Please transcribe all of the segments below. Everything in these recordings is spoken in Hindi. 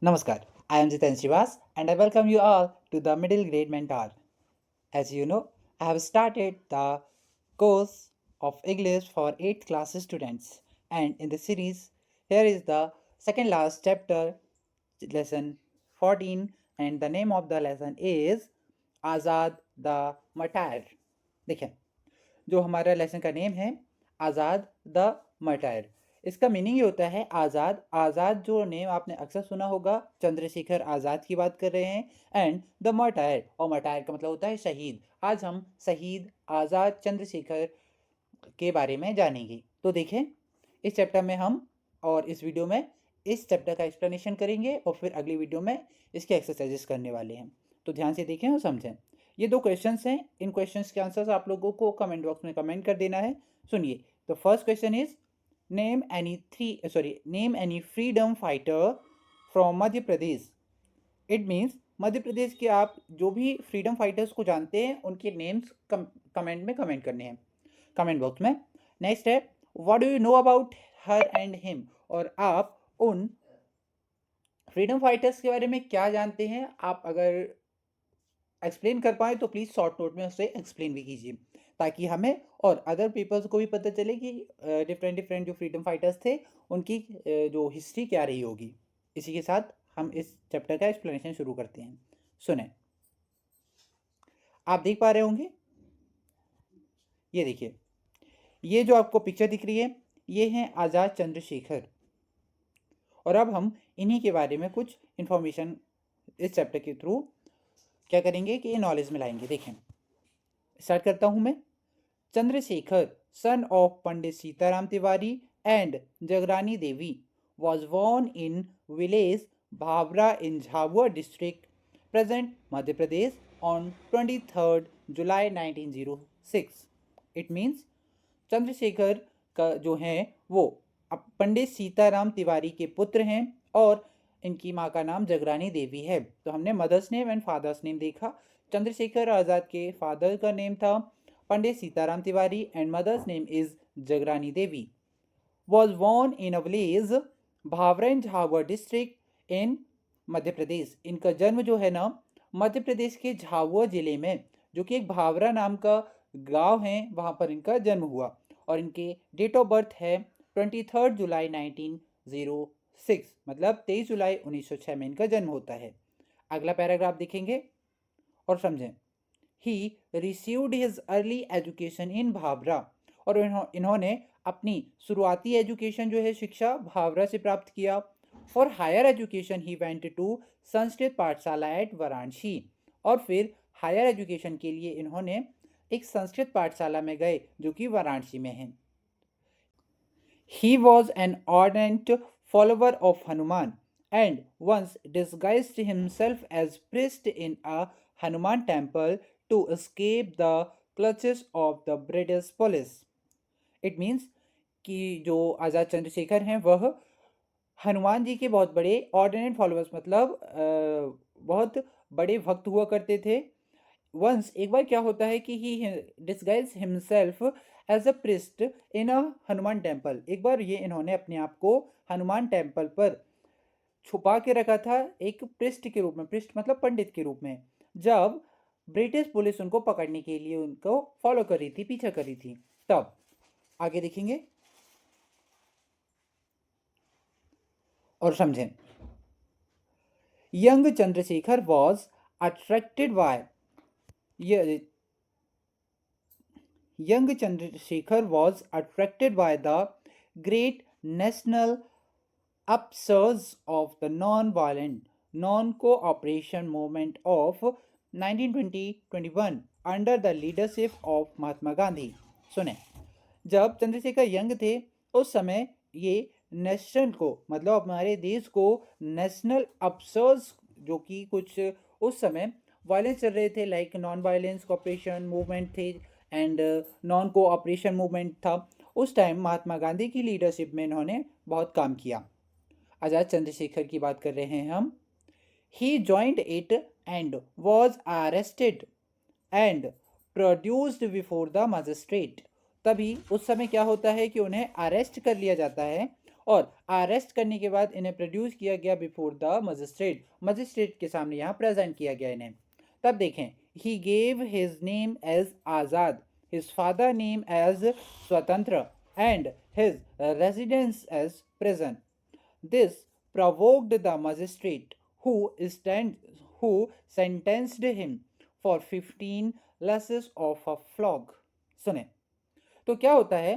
Namaskar, I am Jiten Srivas and I welcome you all to the Middle Grade Mentor. As you know, I have started the course of English for 8th class students, and in the series, here is the second last chapter, lesson 14, and the name of the lesson is Azad the Martyr. देखिए, जो हमारा लेसन का नेम है आज़ाद द मटायर। इसका मीनिंग ये होता है आज़ाद। आज़ाद जो नेम आपने अक्सर सुना होगा, चंद्रशेखर आज़ाद की बात कर रहे हैं। एंड द मटायर, और मटायर का मतलब होता है शहीद। आज हम शहीद आज़ाद चंद्रशेखर के बारे में जानेंगे। तो देखें, इस चैप्टर में हम और इस वीडियो में इस चैप्टर का एक्सप्लेनेशन करेंगे और फिर अगली वीडियो में इसके एक्सरसाइजेस करने वाले हैं। तो ध्यान से देखें और समझें। ये दो क्वेश्चंस हैं, इन क्वेश्चंस के आंसर्स आप लोगों को कमेंट बॉक्स में कमेंट कर देना है। सुनिए, the first question is name any freedom fighter from Madhya Pradesh. It means Madhya Pradesh के आप जो भी फ्रीडम फाइटर्स को जानते हैं उनके नेम्स कमेंट में कमेंट करने हैं, कमेंट बॉक्स में। नेक्स्ट है, what do you know about her and him, और आप उन फ्रीडम फाइटर्स के बारे में क्या जानते हैं। आप अगर एक्सप्लेन कर पाए तो प्लीज़ शॉर्ट नोट में उसे एक्सप्लेन भी कीजिए, ताकि हमें और अदर पीपल्स को भी पता चले कि डिफरेंट डिफरेंट जो फ्रीडम फाइटर्स थे उनकी जो हिस्ट्री क्या रही होगी। इसी के साथ हम इस चैप्टर का एक्सप्लेनेशन शुरू करते हैं। सुने, आप देख पा रहे होंगे, ये देखिए, ये जो आपको पिक्चर दिख रही है ये हैं आज़ाद चंद्रशेखर। और अब हम इन्हीं के बारे में कुछ इंफॉर्मेशन इस चैप्टर के थ्रू क्या करेंगे कि नॉलेज में लाएंगे। देखें, स्टार्ट करता हूं मैं। Chandrashekhar, son of Pandit Sitaram Tiwari and Jagrani Devi, was born in village Bhavra in Jhabua district, present Madhya Pradesh, on 23rd July 1906. It means Chandrashekhar का जो है वो पंडित सीताराम तिवारी के पुत्र हैं और इनकी माँ का नाम जगरानी देवी है। तो हमने mother's name and father's name देखा। चंद्रशेखर आज़ाद के फादर का नेम था Pandit Sitaram Tiwari and mother's name is Jagrani Devi. Was born in a village Bhavra in Jhabua district in Madhya Pradesh. इनका जन्म जो है ना मध्य प्रदेश के झाबुआ जिले में, जो कि एक भावरा नाम का गांव है, वहां पर इनका जन्म हुआ। और इनके डेट ऑफ बर्थ है 23 जुलाई 1906, मतलब 23 जुलाई 1906 में इनका जन्म होता है। अगला पैराग्राफ देखेंगे और समझें। He received his early education in Bhavra, और इन्होंने अपनी शुरुआती एजुकेशन जो है शिक्षा भावरा से प्राप्त किया। For higher education he went to Sanskrit pathshala at Varanasi, और फिर हायर एजुकेशन के लिए इन्होंने एक संस्कृत पाठशाला में गए जो कि वाराणसी में है। He was an ardent follower of Hanuman and once disguised himself as priest in a Hanuman temple to escape the clutches of the British police. It means कि जो आज़ाद चंद्रशेखर हैं वह हनुमान जी के बहुत बड़े ऑर्डिनेट फॉलोअर्स, मतलब बहुत बड़े भक्त हुआ करते थे। वंस, एक बार क्या होता है कि he disguise himself as a priest in a Hanuman temple. एक बार ये इन्होंने अपने आप को हनुमान टेम्पल पर छुपा के रखा था एक प्रिस्ट के रूप में। प्रिस्ट मतलब पंडित के रूप में, जब ब्रिटिश पुलिस उनको पकड़ने के लिए उनको फॉलो कर रही थी, पीछा कर रही थी। तब आगे देखेंगे और समझें। Young Chandrashekhar was attracted by Young Chandrasekhar was attracted by the great national upsurge of the non-violent non-cooperation movement of 1920-21 under the leadership of Mahatma Gandhi. सुने, जब चंद्रशेखर यंग थे उस समय ये नेशनल को, मतलब हमारे देश को नेशनल अपसर्ज, जो कि कुछ उस समय वायलेंस चल रहे थे, like non violence cooperation movement थे एंड नॉन कोऑपरेशन मूवमेंट था। उस टाइम महात्मा गांधी की लीडरशिप में इन्होंने बहुत काम किया। आज़ाद चंद्रशेखर की बात कर रहे हैं हम। He joined it and was arrested and produced before the magistrate. तभी उस समय क्या होता है कि उन्हें अरेस्ट कर लिया जाता है और अरेस्ट करने के बाद इन्हें प्रोड्यूस किया गया बिफोर द मजिस्ट्रेट, मजिस्ट्रेट के सामने यहाँ प्रेजेंट किया गया इन्हें। तब देखें, he gave his name as Azad, his father name as Swatantra and his residence as prison. This provoked the magistrate who sentenced him for 15 lashes of a flog। सुने, तो क्या होता है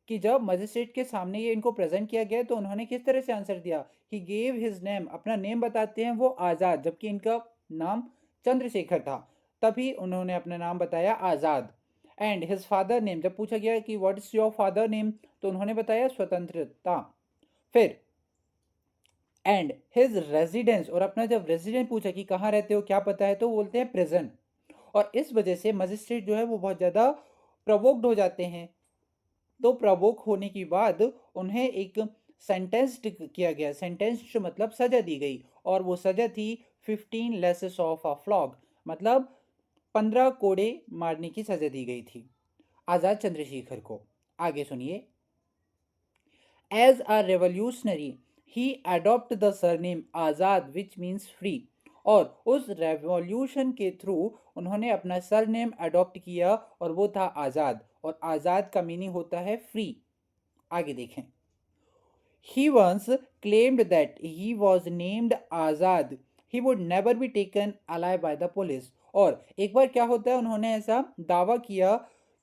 कि जब मजिस्ट्रेट के सामने ये इनको प्रेजेंट किया गया तो उन्होंने किस तरह से आंसर दिया। ही गेव हिज नेम, अपना नेम बताते हैं वो आज़ाद, जबकि इनका नाम चंद्रशेखर था, तभी उन्होंने अपना नाम बताया आज़ाद। एंड हिज फादर नेम, जब पूछा गया कि what is your father name, तो उन्होंने बताया स्वतंत्रता। फिर एंड हिज रेजिडेंस, और अपना जब रेजिडेंट पूछा कि कहाँ रहते हो, क्या पता है, तो बोलते हैं प्रिजन। और इस वजह से मजिस्ट्रेट जो है वो बहुत ज़्यादा प्रवोक्ड हो जाते हैं। तो प्रवोक होने के बाद उन्हें एक सेंटेंस्ड किया गया, सेंटेंस्ड मतलब सजा दी गई, और वो सजा थी 15 लेसेस ऑफ अ फ्लॉग, मतलब 15 कोड़े मारने की सजा दी गई थी आज़ाद चंद्रशेखर को। आगे सुनिए, as a revolutionary he adopt the surname Azad which means free, और उस रेवोल्यूशन के थ्रू उन्होंने अपना सरनेम अडॉप्ट किया और वो था आज़ाद, और आज़ाद का मीनिंग होता है फ्री। आगे देखें, he once claimed that he was named Azad, he would never be taken alive by the police। और एक बार क्या होता है, उन्होंने ऐसा दावा किया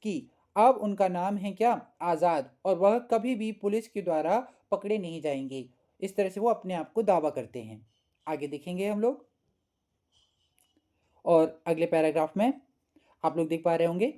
कि अब उनका नाम है क्या, आज़ाद, और वह कभी भी पुलिस के द्वारा पकड़े नहीं जाएंगे। इस तरह से वो अपने आप को दावा करते हैं। आगे देखेंगे हम लोग, और अगले पैराग्राफ में आप लोग देख पा रहे होंगे,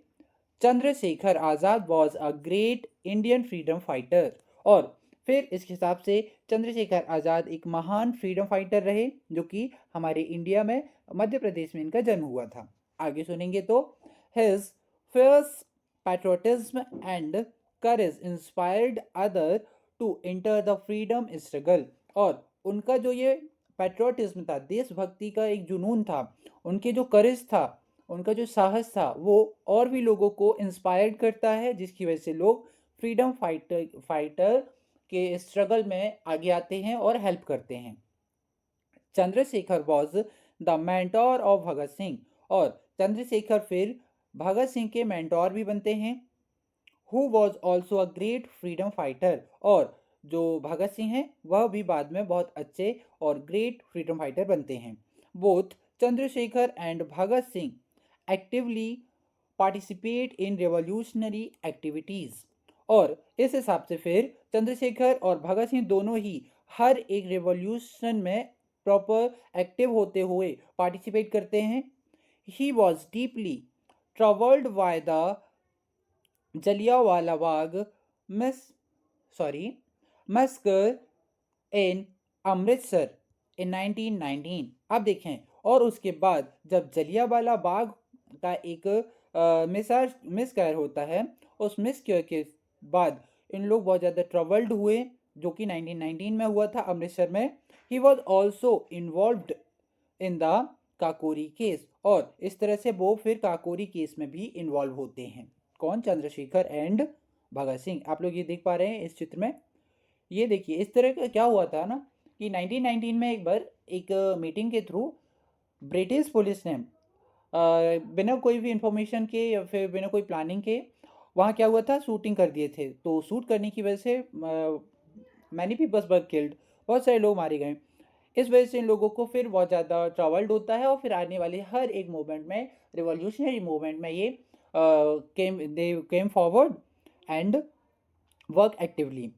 Chandrashekhar Azad was a great Indian freedom fighter. और फिर इस हिसाब से चंद्रशेखर आज़ाद एक महान फ्रीडम फाइटर रहे, जो कि हमारे इंडिया में मध्य प्रदेश में इनका जन्म हुआ था। आगे सुनेंगे तो, his fierce patriotism and courage inspired other to enter the freedom struggle. और उनका जो ये पैट्रियोटिज्म था, देशभक्ति का एक जुनून था, उनके जो करेज था, उनका जो साहस था, वो और भी लोगों को इंस्पायर्ड करता है, जिसकी वजह से लोग फ्रीडम फाइटर के स्ट्रगल में आगे आते हैं और हेल्प करते हैं। Chandrashekhar was the mentor of Bhagat Singh, और चंद्रशेखर फिर भगत सिंह के मेंटोर भी बनते हैं। Who was also a great freedom fighter, और जो भगत सिंह हैं वह भी बाद में बहुत अच्छे और ग्रेट फ्रीडम फाइटर बनते हैं। Both Chandrashekhar and Bhagat Singh actively participate in revolutionary activities. और इस हिसाब से फिर चंद्रशेखर और भगत सिंह दोनों ही हर एक रेवोल्यूशन में प्रॉपर एक्टिव होते हुए पार्टिसिपेट करते हैं। He was deeply troubled by the Jallianwala Bagh massacre in Amritsar in 1919। अब देखें, और उसके बाद जब जलियांवाला बाग का एक मिसकर होता है, उस मिसकर के बाद इन लोग बहुत ज़्यादा ट्रबल्ड हुए, जो कि 1919 में हुआ था अमृतसर में। He was also involved in the Kakori case, और इस तरह से वो फिर काकोरी केस में भी इन्वॉल्व होते हैं। कौन, चंद्रशेखर एंड भगत सिंह। आप लोग ये देख पा रहे हैं इस चित्र में, ये देखिए इस तरह का क्या हुआ था ना कि 1919 में एक बार एक मीटिंग के थ्रू ब्रिटिश पुलिस ने बिना कोई भी इंफॉर्मेशन के या फिर बिना कोई प्लानिंग के वहाँ क्या हुआ था, शूटिंग कर दिए थे। तो शूट करने की वजह से मैनी पीपल्स वर किल्ड, बहुत सारे लोग मारे गए। इस वजह से इन लोगों को फिर बहुत ज़्यादा ट्रबल्ड होता है, और फिर आने वाले हर एक मूवमेंट में, रिवॉल्यूशनरी मूवमेंट में ये came forward and work actively.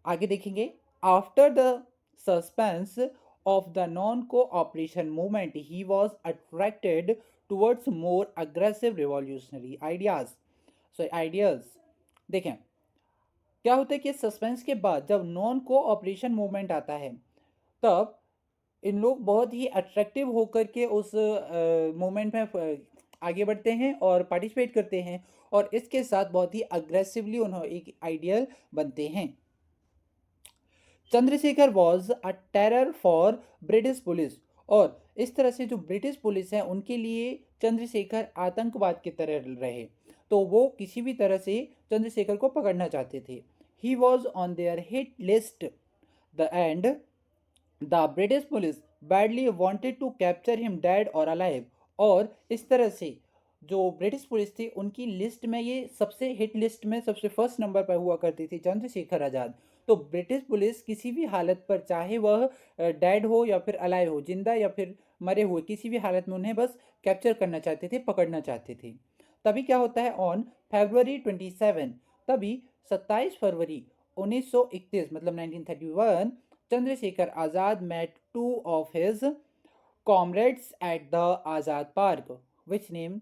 आगे देखेंगे, after the suspense of the non-cooperation movement, he was attracted towards more aggressive revolutionary ideas। देखें, क्या होता है कि सस्पेंस के बाद जब नॉन कोऑपरेशन मूवमेंट आता है, तब इन लोग बहुत ही अट्रैक्टिव होकर के उस मूवमेंट में आगे बढ़ते हैं और पार्टिसिपेट करते हैं, और इसके साथ बहुत ही अग्रेसिवली उन्होंने एक आइडियल बनते हैं। Chandrashekhar was a terror for British police, और इस तरह से जो ब्रिटिश पुलिस है उनके लिए चंद्रशेखर आतंकवाद की तरह रहे। तो वो किसी भी तरह से चंद्रशेखर को पकड़ना चाहते थे। he was on their hit list. And the British police badly wanted to capture him dead or alive. और इस तरह से जो ब्रिटिश पुलिस थी उनकी लिस्ट में ये सबसे हिट लिस्ट में सबसे फर्स्ट नंबर पर हुआ करती थी चंद्रशेखर आज़ाद। तो ब्रिटिश पुलिस किसी भी हालत पर, चाहे वह डेड हो या फिर अलाइव हो, जिंदा या फिर मरे हुए, किसी भी हालत में उन्हें बस कैप्चर करना चाहते थे, पकड़ना चाहते थे। तभी क्या होता है, ऑन February 27, तभी 27 फरवरी 1931 मतलब 1931, Chandrashekhar Azad met two of his comrades at the Azad Park, which named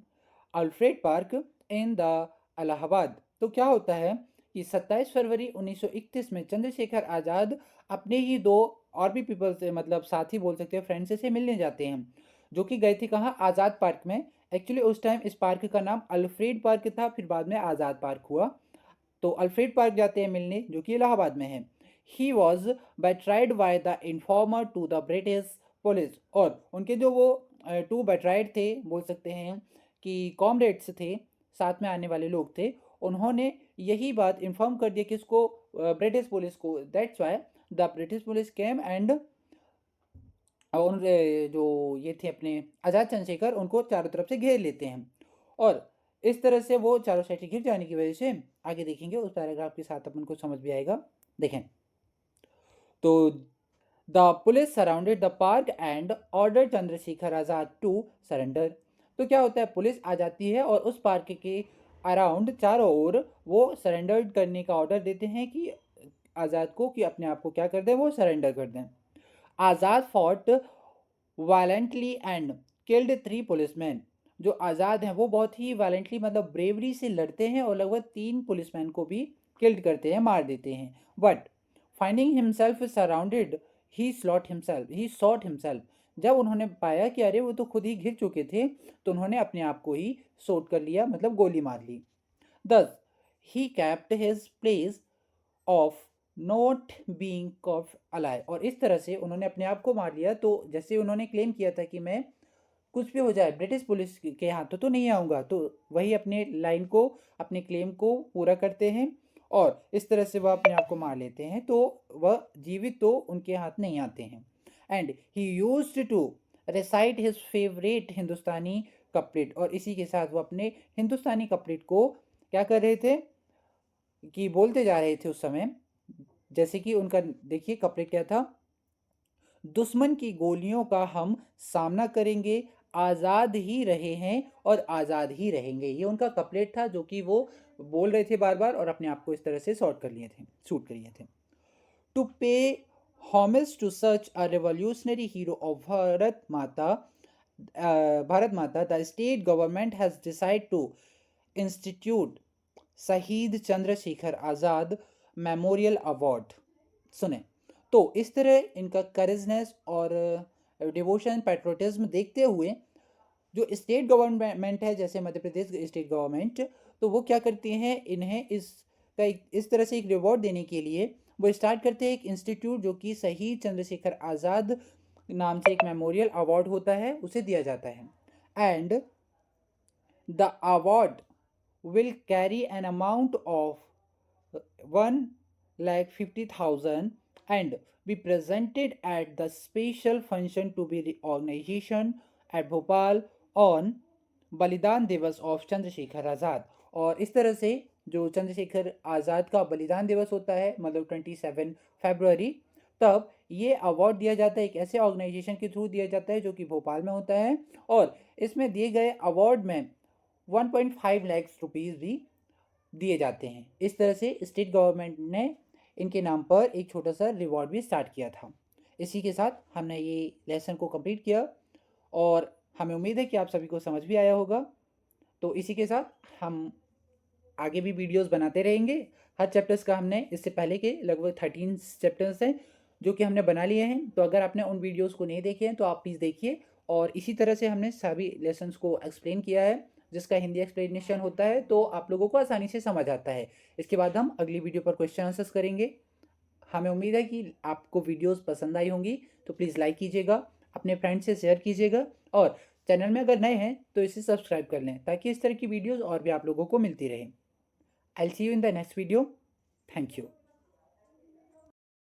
Alfred park in the Allahabad. तो क्या होता है कि 27 फरवरी 1931 में चंद्रशेखर आज़ाद अपने ही दो और भी पीपल से, मतलब साथी बोल सकते हैं, फ्रेंड से मिलने जाते हैं, जो कि गए थे कहाँ, आज़ाद पार्क में। एक्चुअली उस टाइम इस पार्क का नाम अल्फ्रेड पार्क था, फिर बाद में आज़ाद पार्क हुआ। तो अल्फ्रेड पार्क जाते हैं मिलने, जो कि इलाहाबाद में है। He was betrayed by the informer to the British police. और उनके जो वो टू बेट्राइड थे, बोल सकते हैं कि कॉमरेड्स थे, साथ में आने वाले लोग थे, उन्होंने यही बात इन्फॉर्म कर दिया किसको, ब्रिटिश पुलिस को। That's why the British police came and और जो ये थे अपने आज़ाद चंद्रशेखर, उनको चारों तरफ से घेर लेते हैं। और इस तरह से वो चारों साइड से घिर जाने की वजह से, आगे देखेंगे उस पैराग्राफ के साथ अपन को समझ भी आएगा। देखें तो the police surrounded the park and order Chandrashekhar Azad to surrender. तो क्या होता है, पुलिस आ जाती है और उस पार्क के अराउंड चारों ओर वो सरेंडर करने का ऑर्डर देते हैं कि आज़ाद को, कि अपने आप को क्या कर दें, वो सरेंडर कर दें। Azad fought violently and killed 3 policemen. जो आज़ाद हैं वो बहुत ही वायलेंटली, मतलब ब्रेवरी से लड़ते हैं और लगभग 3 पुलिसमैन को भी किल्ड करते हैं, मार देते हैं। But finding himself surrounded he shot himself. जब उन्होंने पाया कि अरे वो तो खुद ही घिर चुके थे, तो उन्होंने अपने आप को ही शॉट कर लिया, मतलब गोली मार ली। Thus he kept his place of not being caught alive. और इस तरह से उन्होंने अपने आप को मार लिया। तो जैसे उन्होंने क्लेम किया था कि मैं कुछ भी हो जाए ब्रिटिश पुलिस के हाथों तो नहीं आऊँगा, तो वही अपने लाइन को, अपने क्लेम को पूरा करते हैं और इस तरह से वह अपने आप को मार लेते हैं। तो वह जीवित तो उनके हाथ नहीं आते हैं। And he used to recite his favourite Hindustani couplet. और इसी के साथ वो अपने हिंदुस्तानी कपलेट को क्या कर रहे थे, कि बोलते जा रहे थे उस समय। जैसे कि उनका देखिए कपलेट क्या था, दुश्मन की गोलियों का हम सामना करेंगे, आज़ाद ही रहे हैं और आज़ाद ही रहेंगे। ये उनका कपलेट था, जो कि वो बोल रहे थे बार बार और अपने आप को इस तरह से शूट कर लिए थे। To pay homage to such a revolutionary hero of Bharat Mata, the state government has decide to institute Shaheed Chandrashekhar Azad memorial award. सुने, तो इस तरह इनका करेजनेस और डिवोशन, पैट्रोटिज्म देखते हुए जो स्टेट गवर्नमेंट है, जैसे मध्य प्रदेश स्टेट गवर्नमेंट, तो वो क्या करती हैं, इन्हें इस तरह से एक रिवॉर्ड देने के लिए वो स्टार्ट करते हैं एक इंस्टीट्यूट, जो कि शहीद चंद्रशेखर आज़ाद नाम से एक मेमोरियल अवार्ड होता है, उसे दिया जाता है। And the award will carry an amount of 1,50,000 and be presented at the special function to be the organization at Bhopal on बलिदान दिवस ऑफ चंद्रशेखर आज़ाद। और इस तरह से जो चंद्रशेखर आज़ाद का बलिदान दिवस होता है, मतलब 27 फरवरी, तब ये अवार्ड दिया जाता है, एक ऐसे ऑर्गेनाइजेशन के थ्रू दिया जाता है जो कि भोपाल में होता है। और इसमें दिए गए अवार्ड में 1.5 लाख रुपीज़ भी दिए जाते हैं। इस तरह से स्टेट गवर्नमेंट ने इनके नाम पर एक छोटा सा रिवॉर्ड भी स्टार्ट किया था। इसी के साथ हमने ये लेसन को कंप्लीट किया और हमें उम्मीद है कि आप सभी को समझ भी आया होगा। तो इसी के साथ हम आगे भी वीडियोस बनाते रहेंगे। हर चैप्टर्स का हमने इससे पहले के लगभग 13 चैप्टर्स हैं जो कि हमने बना लिए हैं। तो अगर आपने उन वीडियोस को नहीं देखे हैं तो आप प्लीज़ देखिए। और इसी तरह से हमने सभी लेसन्स को एक्सप्लेन किया है, जिसका हिंदी एक्सप्लेनेशन होता है, तो आप लोगों को आसानी से समझ आता है। इसके बाद हम अगली वीडियो पर क्वेश्चन आंसर्स करेंगे। हमें उम्मीद है कि आपको वीडियोस पसंद आई होंगी, तो प्लीज़ लाइक कीजिएगा, अपने फ्रेंड्स से शेयर कीजिएगा और चैनल में अगर नए हैं तो इसे सब्सक्राइब कर लें, ताकि इस तरह की वीडियोस और भी आप लोगों को मिलती रहें। I will see you in the next video. Thank you.